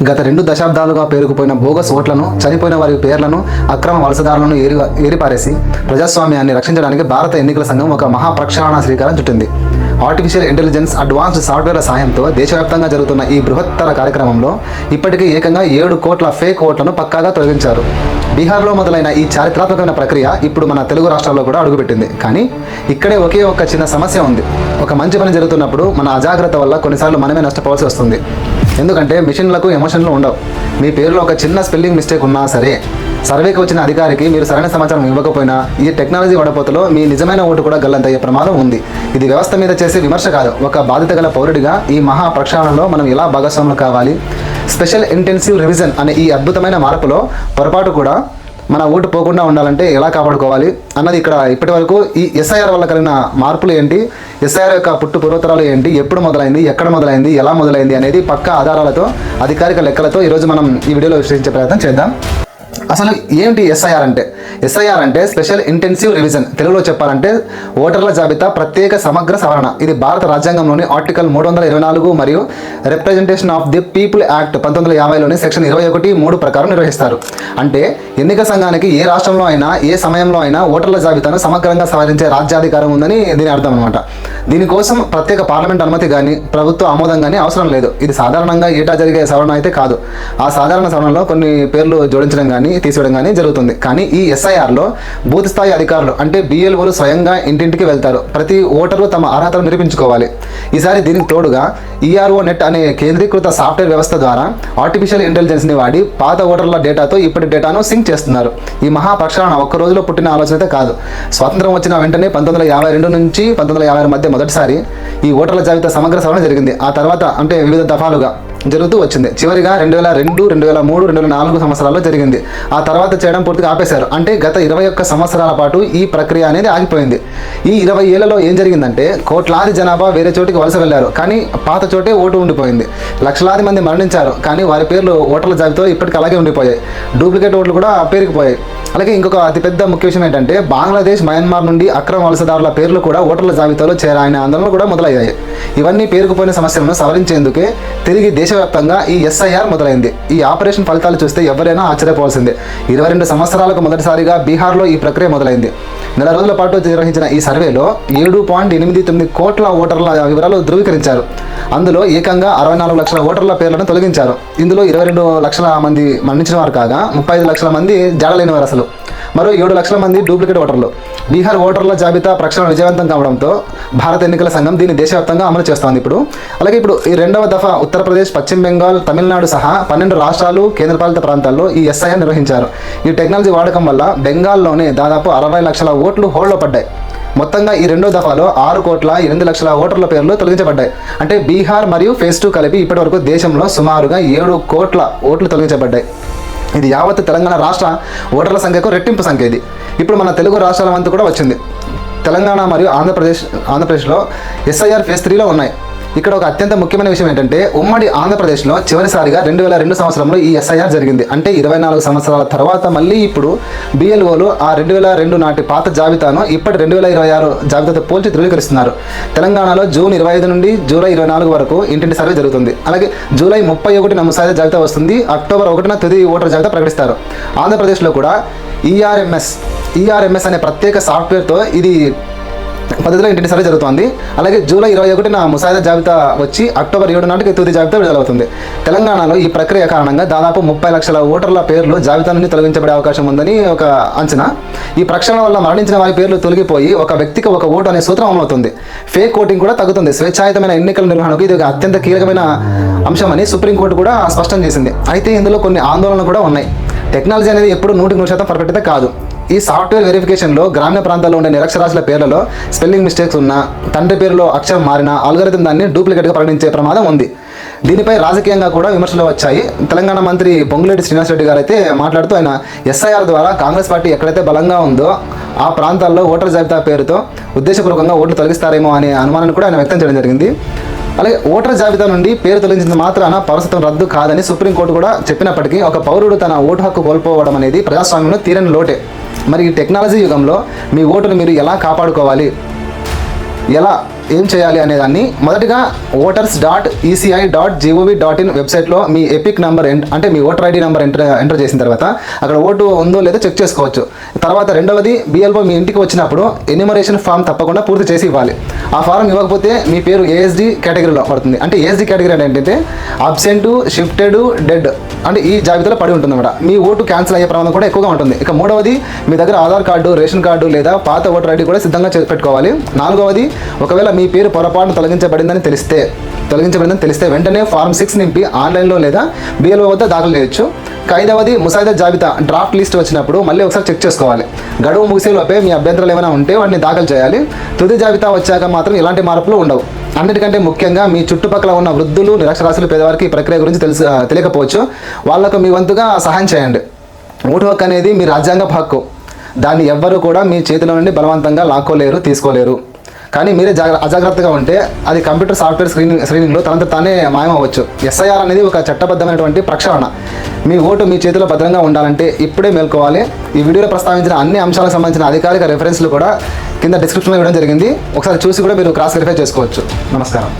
గత 2 దశాబ్దాలుగా పేరుకుపోయిన బోగస్ ఓట్లను, చనిపోయిన వారి పేర్లను, అక్రమ వలసదారులను ఏరిపారేసి ప్రజాస్వామ్యాన్ని రక్షించడానికి భారత ఎన్నికల సంఘం ఒక మహా ప్రక్షాళన శ్రీకారం చుట్టింది. ఆర్టిఫిషియల్ ఇంటెలిజెన్స్, అడ్వాన్స్డ్ సాఫ్ట్వేర్ల సాయంతో దేశవ్యాప్తంగా జరుగుతున్న ఈ బృహత్తర కార్యక్రమంలో ఇప్పటికే ఏకంగా 7 కోట్ల ఫేక్ ఓట్లను పక్కాగా తొలగించారు. బీహార్లో మొదలైన ఈ చారిత్రాత్మకమైన ప్రక్రియ ఇప్పుడు మన తెలుగు రాష్ట్రాల్లో కూడా అడుగుపెట్టింది. కానీ ఇక్కడే ఒకే ఒక చిన్న సమస్య ఉంది. ఒక మంచి పని జరుగుతున్నప్పుడు మన అజాగ్రత్త వల్ల కొన్నిసార్లు మనమే నష్టపోవాల్సి వస్తుంది. ఎందుకంటే మిషన్లకు ఎమోషన్లు ఉండవు. మీ పేరులో ఒక చిన్న స్పెల్లింగ్ మిస్టేక్ ఉన్నా సరే, సర్వేకి వచ్చిన అధికారికి మీరు సరైన సమాచారం ఇవ్వకపోయినా ఈ టెక్నాలజీ వడపోతలో మీ నిజమైన ఓటు కూడా గల్లంతయ్యే ప్రమాదం ఉంది. ఇది వ్యవస్థ మీద చేసే విమర్శ కాదు. ఒక బాధ్యత గల పౌరుడిగా ఈ మహా ప్రక్షాళనలో మనం ఎలా భాగస్వాములు కావాలి? స్పెషల్ ఇంటెన్సివ్ రివిజన్ అనే ఈ అద్భుతమైన మార్పులో పొరపాటు కూడా మన ఓటు పోకుండా ఉండాలంటే ఎలా కాపాడుకోవాలి అన్నది ఇక్కడ ఇప్పటి వరకు ఈ ఎస్ఐఆర్ వల్ల కలిగిన మార్పులు ఏంటి, ఎస్ఐఆర్ యొక్క పూర్వతరాలు ఏంటి, ఎప్పుడు మొదలైంది, ఎక్కడ మొదలైంది, ఎలా మొదలైంది అనేది పక్కా ఆధారాలతో, అధికారిక లెక్కలతో ఈరోజు మనం ఈ వీడియోలో విశ్లేషించే ప్రయత్నం చేద్దాం. అసలు ఏంటి ఎస్ఐఆర్ అంటే? ఎస్ఐఆర్ అంటే స్పెషల్ ఇంటెన్సివ్ రివిజన్. తెలుగులో చెప్పాలంటే ఓటర్ల జాబితా ప్రత్యేక సమగ్ర సవరణ. ఇది భారత రాజ్యాంగంలోని ఆర్టికల్ 324 మరియు representation of the people act 1950లోని సెక్షన్ 21(3) ప్రకారం నిర్వహిస్తారు. అంటే ఎన్నికల సంఘానికి ఏ రాష్ట్రంలో అయినా, ఏ సమయంలో అయినా ఓటర్ల జాబితాను సమగ్రంగా సవరించే రాజ్యాధికారం ఉందని దీని అర్థం అనమాట. దీనికోసం ప్రత్యేక పార్లమెంట్ అనుమతి కానీ, ప్రభుత్వ ఆమోదం కానీ అవసరం లేదు. ఇది సాధారణంగా ఏటా జరిగే సవరణ అయితే కాదు. ఆ సాధారణ సవరణలో కొన్ని పేర్లు జోడించడం కానీ, తీసివేయడం కానీ జరుగుతుంది. కానీ ఈ ఎస్ఐఆర్లో బూత్ స్థాయి అధికారులు అంటే BLOలు స్వయంగా ఇంటింటికి వెళ్తారు. ప్రతి ఓటరు తమ అర్హతను నిరూపించుకోవాలి. ఈసారి దీనికి తోడుగా ERO నెట్ అనే కేంద్రీకృత సాఫ్ట్వేర్ వ్యవస్థ ద్వారా ఆర్టిఫిషియల్ ఇంటెలిజెన్స్ని వాడి పాత ఓటర్ల డేటాతో ఇప్పటి డేటాను సింక్ చేస్తున్నారు. ఈ మహా ప్రక్షాళన ఒక్క రోజులో పుట్టిన ఆలోచన అయితే కాదు. స్వాతంత్రం వచ్చిన వెంటనే 1952 నుంచి 1956 మధ్య మొదటిసారి ఈ ఓటర్ల జాబితా సమగ్ర సవరణ జరిగింది. ఆ తర్వాత అంటే వివిధ దఫాలుగా జరుగుతూ వచ్చింది. చివరిగా 2002, 2003, 2004 సంవత్సరాల్లో జరిగింది. ఆ తర్వాత చేయడం పూర్తిగా ఆపేశారు. అంటే గత 21 సంవత్సరాల పాటు ఈ ప్రక్రియ అనేది ఆగిపోయింది. ఈ 20 ఏళ్లలో ఏం జరిగిందంటే కోట్లాది జనాభా వేరే చోటికి వలస వెళ్లారు, కానీ పాత చోటే ఓటు ఉండిపోయింది. లక్షలాది మంది మరణించారు, కానీ వారి పేర్లు ఓటర్ల జాబితాలో ఇప్పటికీ అలాగే ఉండిపోయాయి. డూప్లికేట్ ఓట్లు కూడా పేరుకుపోయాయి. అలాగే ఇంకొక అతిపెద్ద ముఖ్య విషయం ఏంటంటే బంగ్లాదేశ్, మయన్మార్ నుండి అక్రమ వలసదారుల పేర్లు కూడా ఓటర్ల జాబితాలో చేరాయనే ఆందోళనలు కూడా మొదలయ్యాయి. ఇవన్నీ పేరుకుపోయిన సమస్యలను సవరించేందుకే తిరిగి దేశవ్యాప్తంగా ఈ ఎస్ఐఆర్ మొదలైంది. ఈ ఆపరేషన్ ఫలితాలు చూస్తే ఎవరైనా ఆశ్చర్యపోవాల్సిందే. 22 సంవత్సరాలకు మొదటిసారిగా బీహార్లో ఈ ప్రక్రియ మొదలైంది. నెల రోజుల పాటు నిర్వహించిన ఈ సర్వేలో 7.89 కోట్ల ఓటర్ల వివరాలు ధృవీకరించారు. అందులో ఏకంగా 64 లక్షల ఓటర్ల పేర్లను తొలగించారు. ఇందులో 22 లక్షల మంది మరణించిన వారు కాగా 35 లక్షల మంది జాడలేని వారు, అసలు మరో 7 లక్షల మంది డూప్లికేట్ ఓటర్లు. బీహార్ ఓటర్ల జాబితా ప్రక్షాళన విజయవంతం కావడంతో భారత ఎన్నికల సంఘం దీన్ని దేశవ్యాప్తంగా అమలు చేస్తోంది ఇప్పుడు. అలాగే ఇప్పుడు ఈ 2వ దఫా ఉత్తరప్రదేశ్, పశ్చిమ బెంగాల్, తమిళనాడు సహా 12 రాష్ట్రాలు, కేంద్రపాలిత ప్రాంతాల్లో ఈ ఎస్ఐఆర్ నిర్వహించారు. ఈ టెక్నాలజీ వాడకం వల్ల బెంగాల్లోనే దాదాపు 60 లక్షల ఓట్లు హోల్డ్లో పడ్డాయి. మొత్తంగా ఈ 2వ దఫాలో 6.8 లక్షల ఓటర్ల పేర్లు తొలగించబడ్డాయి. అంటే బీహార్ మరియు ఫేజ్ 2 కలిపి ఇప్పటి వరకు దేశంలో సుమారుగా 7 కోట్ల ఓట్లు తొలగించబడ్డాయి. ఇది యావత్ తెలంగాణ రాష్ట్ర ఓటర్ల సంఖ్యకు రెట్టింపు సంఖ్య. ఇది ఇప్పుడు మన తెలుగు రాష్ట్రాల వంతు కూడా వచ్చింది. తెలంగాణ మరియు ఆంధ్రప్రదేశ్లో ఎస్ఐఆర్ ఫేజ్ 3లో ఉన్నాయి. ఇక్కడ ఒక అత్యంత ముఖ్యమైన విషయం ఏంటంటే ఉమ్మడి ఆంధ్రప్రదేశ్లో చివరిసారిగా 2002 సంవత్సరంలో ఈ ఎస్ఐఆర్ జరిగింది. అంటే 24 సంవత్సరాల తర్వాత మళ్ళీ ఇప్పుడు BLOలు ఆ 2002 నాటి పాత జాబితాను ఇప్పటి 2026 జాబితాతో పోల్చి ధృవీకరిస్తున్నారు. తెలంగాణలో జూన్ 25 నుండి జూలై 24 వరకు ఇంటింటి సర్వే జరుగుతుంది. అలాగే జూలై 31న ముసాయిదా జాబితా వస్తుంది. అక్టోబర్ 1న తుది ఓటర్ జాబితా ప్రకటిస్తారు. ఆంధ్రప్రదేశ్లో కూడా ERMS అనే ప్రత్యేక సాఫ్ట్వేర్తో ఇది పద్ధతిలో ఇంటింటి సర్వే జరుగుతుంది. అలాగే జూలై 21న ముసాయిదా జాబితా వచ్చి అక్టోబర్ 7 నాటికి తుది జాబితా విడుదలవుతుంది. తెలంగాణలో ఈ ప్రక్రియ కారణంగా దాదాపు 30 లక్షల ఓటర్ల పేర్లు జాబితా నుండి తొలగించబడే అవకాశం ఉందని ఒక అంచనా. ఈ ప్రక్షాళన వల్ల మరణించిన వారి పేర్లు తొలగిపోయి ఒక వ్యక్తికి ఒక ఓటు అనే సూత్రం అమలవుతుంది. ఫేక్ ఓటింగ్ కూడా తగ్గుతుంది. స్వేచ్ఛాయుతమైన ఎన్నికల నిర్వహణకు ఇది ఒక అత్యంత కీలకమైన అంశమని సుప్రీంకోర్టు కూడా స్పష్టం చేసింది. అయితే ఇందులో కొన్ని ఆందోళనలు కూడా ఉన్నాయి. టెక్నాలజీ అనేది ఎప్పుడు 100% పర్ఫెక్ట్ అయితే కాదు. ఈ సాఫ్ట్వేర్ వెరిఫికేషన్లో గ్రామీణ ప్రాంతాల్లో ఉండే నిరక్షరాస్యుల పేర్లలో స్పెల్లింగ్ మిస్టేక్స్ ఉన్నా, తండ్రి పేరులో అక్షరం మారినా ఆల్గోరిథం దాన్ని డూప్లికేట్గా ప్రకటించే ప్రమాదం ఉంది. దీనిపై రాజకీయంగా కూడా విమర్శలు వచ్చాయి. తెలంగాణ మంత్రి పొంగులేటి శ్రీనివాసరెడ్డి గారు అయితే మాట్లాడుతూ ఆయన ఎస్ఐఆర్ ద్వారా కాంగ్రెస్ పార్టీ ఎక్కడైతే బలంగా ఉందో ఆ ప్రాంతాల్లో ఓటర్ జాబితా పేరుతో ఉద్దేశపూర్వకంగా ఓట్లు తొలగిస్తారేమో అనే అనుమానాన్ని కూడా ఆయన వ్యక్తం చేయడం జరిగింది. అలాగే ఓటర్ జాబితా నుండి పేరు తొలగించిన మాత్రాన పౌరసత్వం రద్దు కాదని సుప్రీంకోర్టు కూడా చెప్పినప్పటికీ ఒక పౌరుడు తన ఓటు హక్కు కోల్పోవడం అనేది ప్రజాస్వామ్యంలో తీరని లోటే. మరి ఈ టెక్నాలజీ యుగంలో మీ ఓటును మీరు ఎలా కాపాడుకోవాలి, ఎలా ఏం చేయాలి అనేదాన్ని మొదటిగా voters.eci.gov.in వెబ్సైట్లో మీ ఎపిక్ నెంబర్ అంటే మీ ఓటర్ ఐడి నెంబర్ ఎంటర్ చేసిన తర్వాత అక్కడ ఓటు ఉందో లేదో చెక్ చేసుకోవచ్చు. తర్వాత రెండవది BLO మీ ఇంటికి వచ్చినప్పుడు ఎన్యూమరేషన్ ఫామ్ తప్పకుండా పూర్తి చేసి ఇవ్వాలి. ఆ ఫారం ఇవ్వకపోతే మీ పేరు ASD కేటగిరీలో పడుతుంది. అంటే ASD కేటగిరీ ఏంటంటే అబ్సెంట్, షిఫ్టెడ్, డెడ్ అంటే ఈ జాబితాలో పడి ఉంటుంది అన్నమాట. మీ ఓటు క్యాన్సిల్ అయ్యే ప్రమాదం కూడా ఎక్కువగా ఉంటుంది. ఇక మూడవది మీ దగ్గర ఆధార్ కార్డు, రేషన్ కార్డు లేదా పాత ఓటర్ ఐడి కూడా సిద్ధంగా పెట్టుకోవాలి. నాలుగవది ఒకవేళ మీ పేరు పొరపాటున తొలగించబడిందని తెలిస్తే వెంటనే ఫార్మ్ 6 నింపి ఆన్లైన్లో లేదా BLO వద్ద దాఖలు చేయొచ్చు. ఐదవది ముసాయిదా జాబితా డ్రాఫ్ట్ లిస్ట్ వచ్చినప్పుడు మళ్ళీ ఒకసారి చెక్ చేసుకోవాలి. గడువు ముగిసేలోపే మీ అభ్యంతరాలు ఏమైనా ఉంటే వాటిని దాఖలు చేయాలి. తుది జాబితా వచ్చాక మాత్రం ఎలాంటి మార్పులు ఉండవు. అన్నిటికంటే ముఖ్యంగా మీ చుట్టుపక్కల ఉన్న వృద్ధులు, నిరక్షరాస్యులు, పేదవారికి ఈ ప్రక్రియ గురించి తెలియకపోవచ్చు. వాళ్లకు మీ వంతుగా సహాయం చేయండి. ఓటు హక్కు అనేది మీ రాజ్యాంగ హక్కు. దాన్ని ఎవ్వరూ కూడా మీ చేతిలో నుండి బలవంతంగా లాక్కోలేరు, తీసుకోలేరు. కానీ మీరే అజాగ్రత్తగా ఉంటే అది కంప్యూటర్ సాఫ్ట్వేర్ స్క్రీనింగ్లో తనంత తానే మాయమవ్వచ్చు. SIR అనేది ఒక చట్టబద్ధమైనటువంటి ప్రక్షాళన. మీ ఓటు మీ చేతిలో భద్రంగా ఉండాలంటే ఇప్పుడే మేల్కోవాలి. ఈ వీడియోలో ప్రస్తావించిన అన్ని అంశాలకు సంబంధించిన అధికారిక రెఫరెన్స్లు కూడా కింద డిస్క్రిప్షన్లో ఇవ్వడం జరిగింది. ఒకసారి చూసి కూడా మీరు క్రాస్ వెరిఫై చేసుకోవచ్చు. నమస్కారం.